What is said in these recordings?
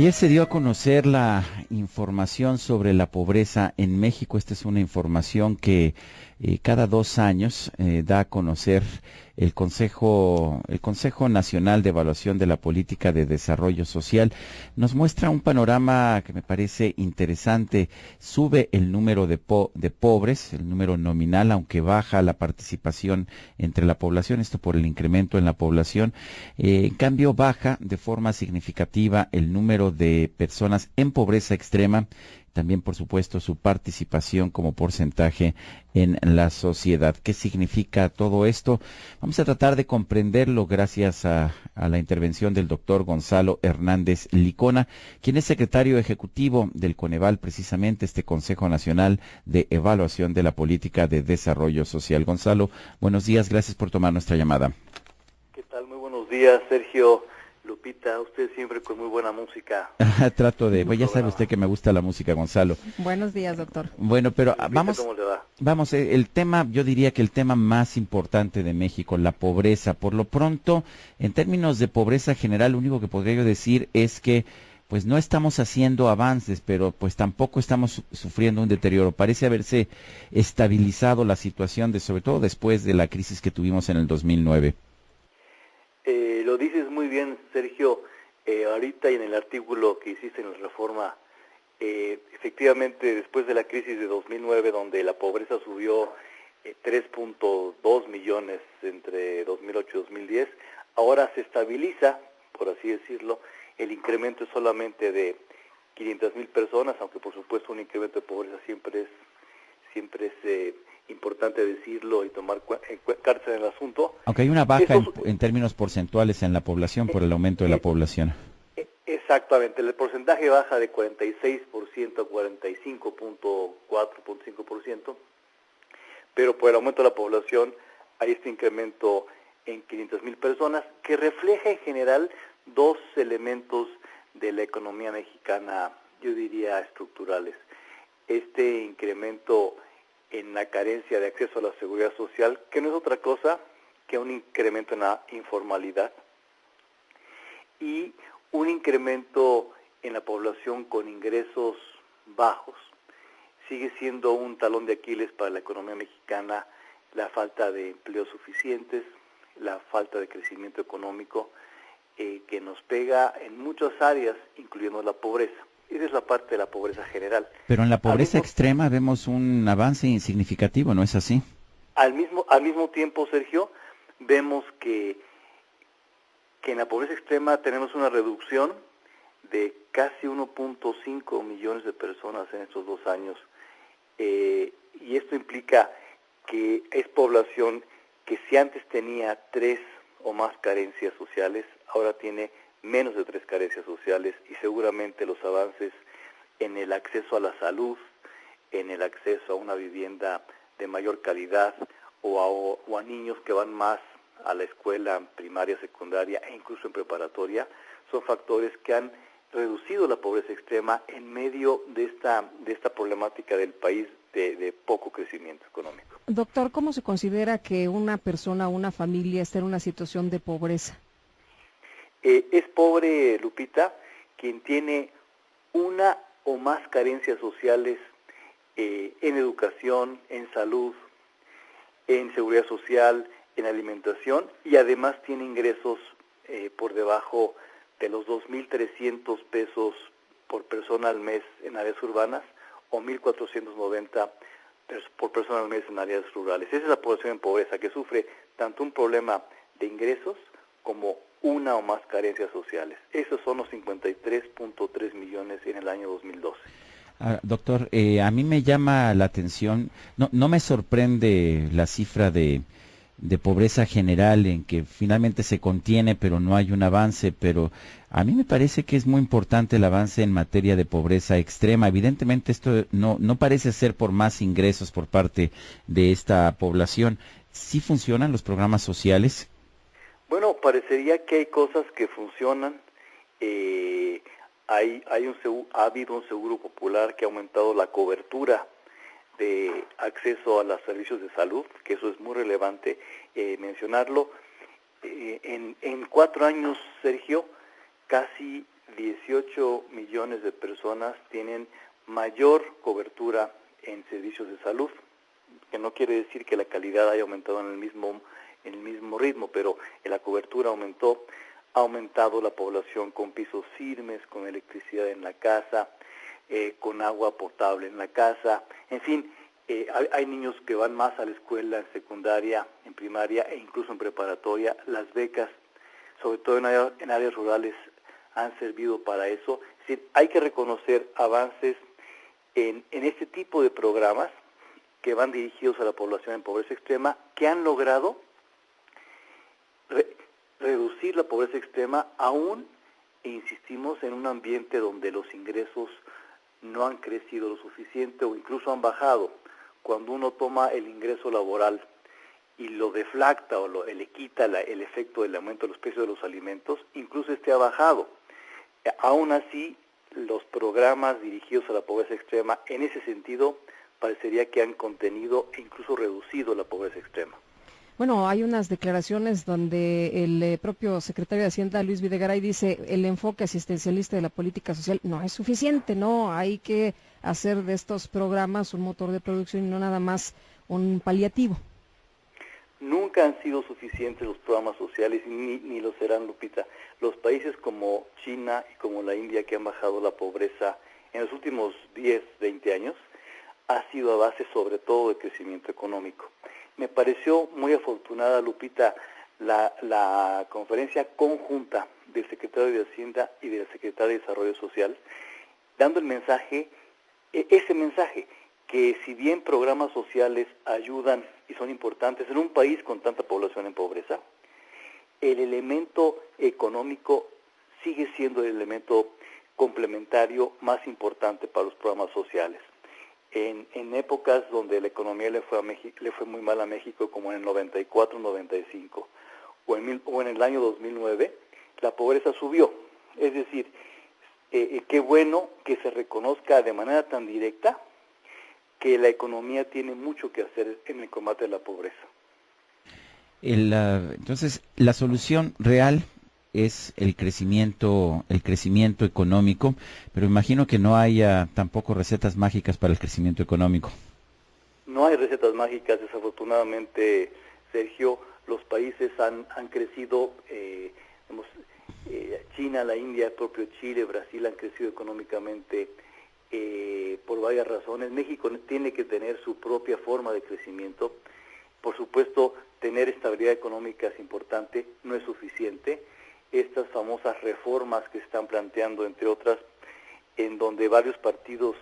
Ayer se dio a conocer la información sobre la pobreza en México. Esta es una información que cada 2 años da a conocer el Consejo Nacional de Evaluación de la Política de Desarrollo Social. Nos muestra un panorama que me parece interesante. Sube el número de pobres, el número nominal, aunque baja la participación entre la población, esto por el incremento en la población. En cambio, baja de forma significativa el número de personas en pobreza extrema, también por supuesto su participación como porcentaje en la sociedad. ¿Qué significa todo esto? Vamos a tratar de comprenderlo gracias a la intervención del doctor Gonzalo Hernández Licona, quien es secretario ejecutivo del Coneval, precisamente este Consejo Nacional de Evaluación de la Política de Desarrollo Social. Gonzalo, buenos días, gracias por tomar nuestra llamada. ¿Qué tal? Muy buenos días, Sergio, Lupita, usted siempre con muy buena música. Pues ya sabe usted que me gusta la música, Gonzalo. Buenos días, doctor. Bueno, pero Lupita, ¿cómo le va? el tema, yo diría que el tema más importante de México, la pobreza. Por lo pronto, en términos de pobreza general, lo único que podría yo decir es que pues no estamos haciendo avances, pero pues tampoco estamos sufriendo un deterioro. Parece haberse estabilizado la situación, sobre todo después de la crisis que tuvimos en el 2009. Lo dices muy bien, Sergio. Ahorita y en el artículo que hiciste en la Reforma, efectivamente, después de la crisis de 2009, donde la pobreza subió 3.2 millones entre 2008 y 2010, ahora se estabiliza, por así decirlo. El incremento es solamente de 500,000 personas, aunque por supuesto un incremento de pobreza siempre es importante decirlo y tomar cartas en el asunto. Aunque hay una baja en términos porcentuales en la población por el aumento de la población. Exactamente, el porcentaje baja de 46% a 45.4.5%, pero por el aumento de la población hay este incremento en 500,000 personas, que refleja en general dos elementos de la economía mexicana, yo diría estructurales. Este incremento en la carencia de acceso a la seguridad social, que no es otra cosa que un incremento en la informalidad, y un incremento en la población con ingresos bajos. Sigue siendo un talón de Aquiles para la economía mexicana la falta de empleos suficientes, la falta de crecimiento económico, que nos pega en muchas áreas, incluyendo la pobreza. Esa es la parte de la pobreza general. Pero en la pobreza extrema vemos un avance insignificativo, ¿no es así? Al mismo tiempo, Sergio, vemos que en la pobreza extrema tenemos una reducción de casi 1.5 millones de personas en estos 2 años. Y esto implica que es población que si antes tenía 3 o más carencias sociales, ahora tiene menos de 3 carencias sociales, y seguramente los avances en el acceso a la salud, en el acceso a una vivienda de mayor calidad, o a niños que van más a la escuela primaria, secundaria e incluso en preparatoria, son factores que han reducido la pobreza extrema en medio de esta problemática del país de poco crecimiento económico. Doctor, ¿cómo se considera que una persona o una familia está en una situación de pobreza? Es pobre, Lupita, quien tiene una o más carencias sociales en educación, en salud, en seguridad social, en alimentación, y además tiene ingresos por debajo de los 2.300 pesos por persona al mes en áreas urbanas, o 1.490 por persona al mes en áreas rurales. Esa es la población en pobreza, que sufre tanto un problema de ingresos como una o más carencias sociales. Esos son los 53.3 millones en el año 2012. Doctor, a mí me llama la atención, no me sorprende la cifra de pobreza general en que finalmente se contiene, pero no hay un avance, pero a mí me parece que es muy importante el avance en materia de pobreza extrema. Evidentemente esto no parece ser por más ingresos por parte de esta población. ¿Sí funcionan los programas sociales? Bueno, parecería que hay cosas que funcionan. Ha habido un seguro popular que ha aumentado la cobertura de acceso a los servicios de salud, que eso es muy relevante mencionarlo. En 4 años, Sergio, casi 18 millones de personas tienen mayor cobertura en servicios de salud, que no quiere decir que la calidad haya aumentado en el mismo ritmo, pero la cobertura aumentó. Ha aumentado la población con pisos firmes, con electricidad en la casa, con agua potable en la casa. En fin, hay niños que van más a la escuela en secundaria, en primaria e incluso en preparatoria. Las becas, sobre todo en áreas rurales, han servido para eso. Es decir, hay que reconocer avances en este tipo de programas que van dirigidos a la población en pobreza extrema, que han logrado reducir la pobreza extrema, aún, insistimos, en un ambiente donde los ingresos no han crecido lo suficiente o incluso han bajado. Cuando uno toma el ingreso laboral y lo deflacta o le quita el efecto del aumento de los precios de los alimentos, incluso ha bajado. Aún así, los programas dirigidos a la pobreza extrema, en ese sentido, parecería que han contenido e incluso reducido la pobreza extrema. Bueno, hay unas declaraciones donde el propio secretario de Hacienda, Luis Videgaray, dice el enfoque asistencialista de la política social no es suficiente, no, hay que hacer de estos programas un motor de producción y no nada más un paliativo. Nunca han sido suficientes los programas sociales ni lo serán, Lupita. Los países como China y como la India, que han bajado la pobreza en los últimos 10, 20 años, ha sido a base sobre todo de crecimiento económico. Me pareció muy afortunada, Lupita, la conferencia conjunta del secretario de Hacienda y del secretario de Desarrollo Social, dando el mensaje, ese mensaje, que si bien programas sociales ayudan y son importantes en un país con tanta población en pobreza, el elemento económico sigue siendo el elemento complementario más importante para los programas sociales. En épocas donde la economía le fue muy mal a México, como en el 94, 95, o en el año 2009, la pobreza subió. Es decir, qué bueno que se reconozca de manera tan directa que la economía tiene mucho que hacer en el combate de la pobreza. Entonces, la solución real es el crecimiento económico, pero imagino que no haya tampoco recetas mágicas para el crecimiento económico. No hay recetas mágicas, desafortunadamente, Sergio. Los países han crecido, China, la India, el propio Chile, Brasil han crecido económicamente por varias razones. México tiene que tener su propia forma de crecimiento. Por supuesto, tener estabilidad económica es importante, no es suficiente. Estas famosas reformas que se están planteando, entre otras, en donde varios partidos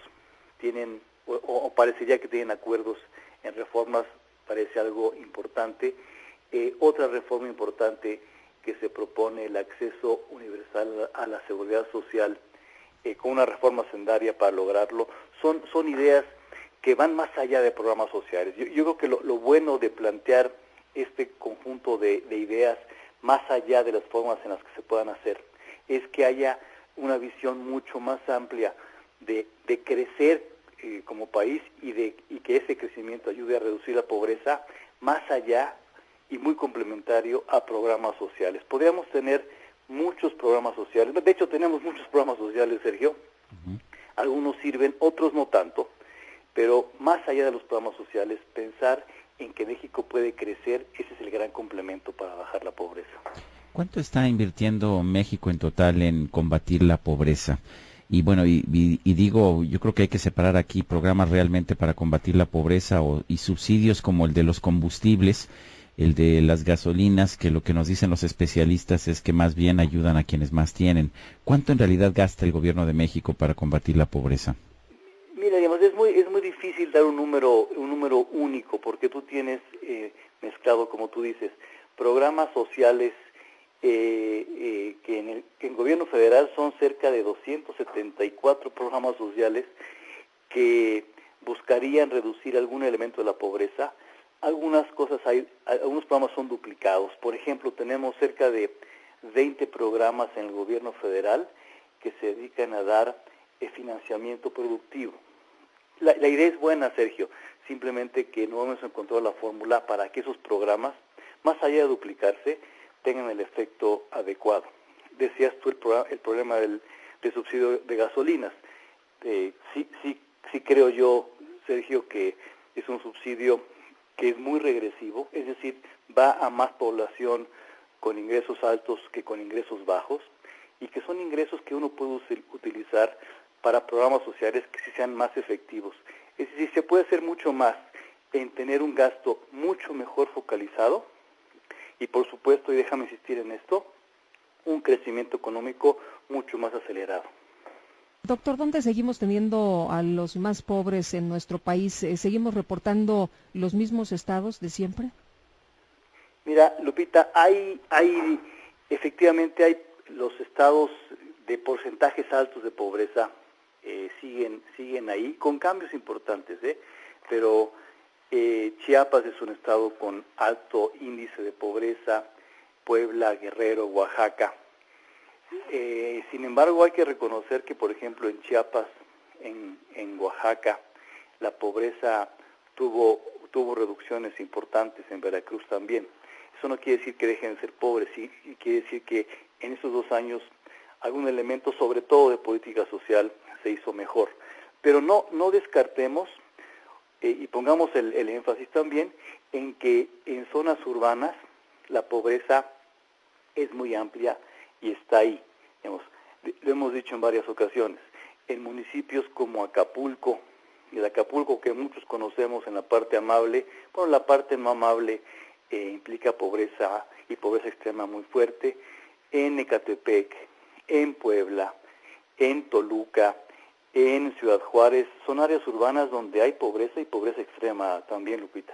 tienen, o parecería que tienen acuerdos en reformas, parece algo importante. Otra reforma importante que se propone, el acceso universal a la seguridad social, con una reforma sendaria para lograrlo, son ideas que van más allá de programas sociales. Yo creo que lo bueno de plantear este conjunto de ideas más allá de las formas en las que se puedan hacer, es que haya una visión mucho más amplia de crecer como país y que ese crecimiento ayude a reducir la pobreza, más allá y muy complementario a programas sociales. Podríamos tener muchos programas sociales, de hecho tenemos muchos programas sociales, Sergio. Algunos sirven, otros no tanto, pero más allá de los programas sociales, pensar en que México puede crecer, ese es el gran complemento para bajar la pobreza. ¿Cuánto está invirtiendo México en total en combatir la pobreza? Y bueno, y digo, yo creo que hay que separar aquí programas realmente para combatir la pobreza y subsidios como el de los combustibles, el de las gasolinas, que lo que nos dicen los especialistas es que más bien ayudan a quienes más tienen. ¿Cuánto en realidad gasta el gobierno de México para combatir la pobreza? Mira, digamos, es muy difícil dar un número único, porque tú tienes mezclado, como tú dices, programas sociales que en el gobierno federal son cerca de 274 programas sociales que buscarían reducir algún elemento de la pobreza. Algunos programas son duplicados. Por ejemplo, tenemos cerca de 20 programas en el gobierno federal que se dedican a dar financiamiento productivo. La idea es buena, Sergio, simplemente que no hemos encontrado la fórmula para que esos programas, más allá de duplicarse, tengan el efecto adecuado. decías tú el problema del subsidio de gasolinas. Sí creo yo, Sergio, que es un subsidio que es muy regresivo, es decir, va a más población con ingresos altos que con ingresos bajos, y que son ingresos que uno puede utilizar para programas sociales que sí sean más efectivos. Es decir, se puede hacer mucho más en tener un gasto mucho mejor focalizado y, por supuesto, y déjame insistir en esto, un crecimiento económico mucho más acelerado. Doctor, ¿dónde seguimos teniendo a los más pobres en nuestro país? ¿Seguimos reportando los mismos estados de siempre? Mira, Lupita, efectivamente hay los estados de porcentajes altos de pobreza, siguen ahí, con cambios importantes, pero Chiapas es un estado con alto índice de pobreza, Puebla, Guerrero, Oaxaca. Sin embargo, hay que reconocer que, por ejemplo, en Chiapas, en Oaxaca, la pobreza tuvo reducciones importantes, en Veracruz también. Eso no quiere decir que dejen de ser pobres, sí quiere decir que en estos 2 años algún elemento, sobre todo de política social, se hizo mejor. Pero no descartemos y pongamos el énfasis también en que en zonas urbanas la pobreza es muy amplia y está ahí. Lo hemos dicho en varias ocasiones. En municipios como Acapulco, el Acapulco que muchos conocemos en la parte amable, bueno, la parte no amable implica pobreza y pobreza extrema muy fuerte, en Ecatepec, en Puebla, en Toluca, en Ciudad Juárez, son áreas urbanas donde hay pobreza y pobreza extrema también, Lupita.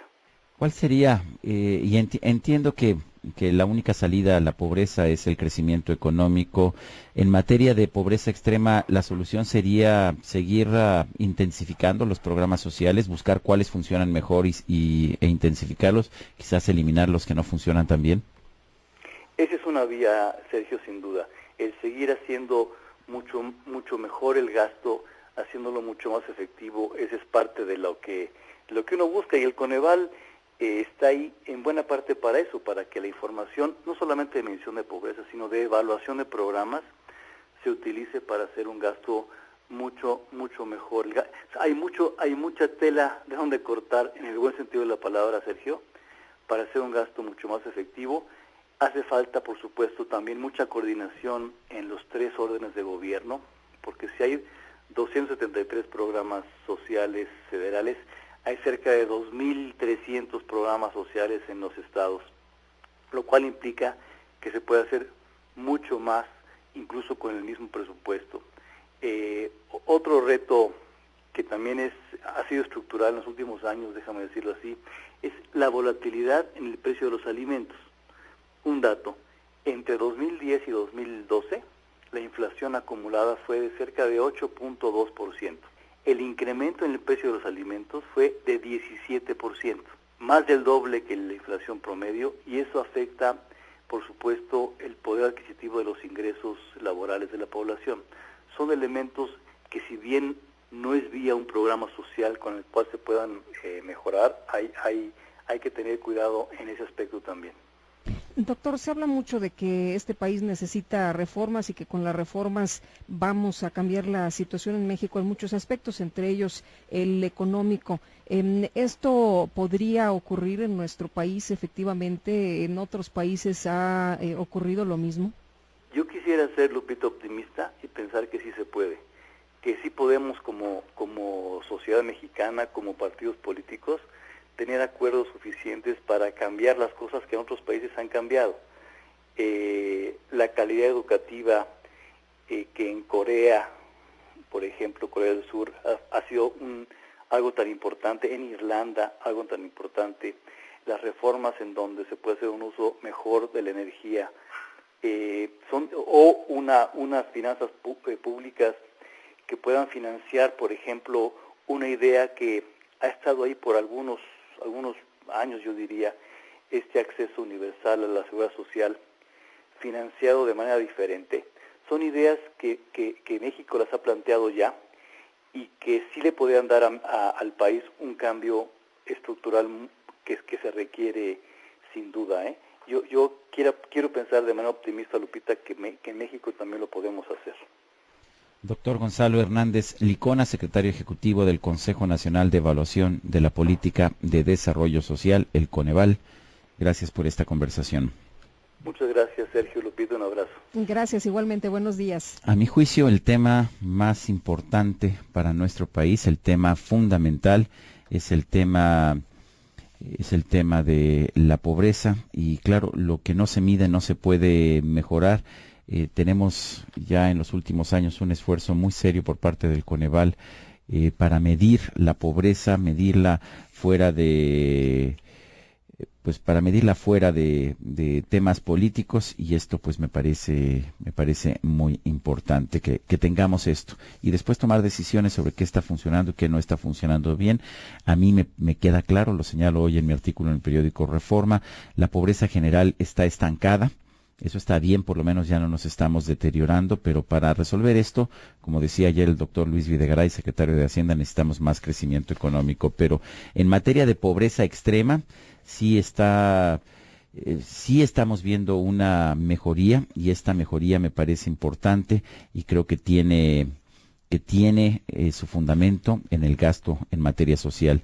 ¿Cuál sería, y entiendo que la única salida a la pobreza es el crecimiento económico, en materia de pobreza extrema, la solución sería seguir intensificando los programas sociales, buscar cuáles funcionan mejor e intensificarlos, quizás eliminar los que no funcionan tan bien? Esa es una vía, Sergio, sin duda, el seguir haciendo mucho mejor el gasto, haciéndolo mucho más efectivo. Esa es parte de lo que uno busca, y el Coneval está ahí en buena parte para eso, para que la información, no solamente de medición de pobreza, sino de evaluación de programas, se utilice para hacer un gasto mucho mejor. Hay mucha tela de donde cortar, en el buen sentido de la palabra, Sergio, para hacer un gasto mucho más efectivo. Hace falta, por supuesto, también mucha coordinación en los 3 órdenes de gobierno, porque si hay 273 programas sociales federales, hay cerca de 2.300 programas sociales en los estados, lo cual implica que se puede hacer mucho más, incluso con el mismo presupuesto. Otro reto que también ha sido estructural en los últimos años, déjame decirlo así, es la volatilidad en el precio de los alimentos. Un dato, entre 2010 y 2012, la inflación acumulada fue de cerca de 8.2%. El incremento en el precio de los alimentos fue de 17%, más del doble que la inflación promedio, y eso afecta, por supuesto, el poder adquisitivo de los ingresos laborales de la población. Son elementos que, si bien no es vía un programa social con el cual se puedan mejorar, hay que tener cuidado en ese aspecto también. Doctor, se habla mucho de que este país necesita reformas y que con las reformas vamos a cambiar la situación en México en muchos aspectos, entre ellos el económico. ¿Esto podría ocurrir en nuestro país efectivamente? ¿En otros países ha ocurrido lo mismo? Yo quisiera ser, Lupita, optimista y pensar que sí se puede, que sí podemos como sociedad mexicana, como partidos políticos, tener acuerdos suficientes para cambiar las cosas que en otros países han cambiado. La calidad educativa que en Corea, por ejemplo, Corea del Sur, ha sido algo tan importante, en Irlanda algo tan importante, las reformas en donde se puede hacer un uso mejor de la energía, unas finanzas públicas que puedan financiar, por ejemplo, una idea que ha estado ahí por algunos años, yo diría, este acceso universal a la seguridad social, financiado de manera diferente. Son ideas que México las ha planteado ya y que sí le podrían dar al país un cambio estructural que se requiere sin duda. Yo quiero pensar de manera optimista, Lupita, que en México también lo podemos hacer. Doctor Gonzalo Hernández Licona, secretario ejecutivo del Consejo Nacional de Evaluación de la Política de Desarrollo Social, el Coneval. Gracias por esta conversación. Muchas gracias, Sergio. Lupita, un abrazo. Gracias, igualmente. Buenos días. A mi juicio, el tema más importante para nuestro país, el tema fundamental, es el tema de la pobreza. Y claro, lo que no se mide no se puede mejorar. Tenemos ya en los últimos años un esfuerzo muy serio por parte del Coneval para medir la pobreza, medirla fuera de temas políticos, y esto pues me parece muy importante que tengamos esto y después tomar decisiones sobre qué está funcionando y qué no está funcionando bien. A mí me queda claro, lo señalo hoy en mi artículo en el periódico Reforma, la pobreza general está estancada. Eso está bien, por lo menos ya no nos estamos deteriorando, pero para resolver esto, como decía ayer el doctor Luis Videgaray, secretario de Hacienda, necesitamos más crecimiento económico. Pero en materia de pobreza extrema, sí estamos viendo una mejoría, y esta mejoría me parece importante y creo que tiene su fundamento en el gasto en materia social.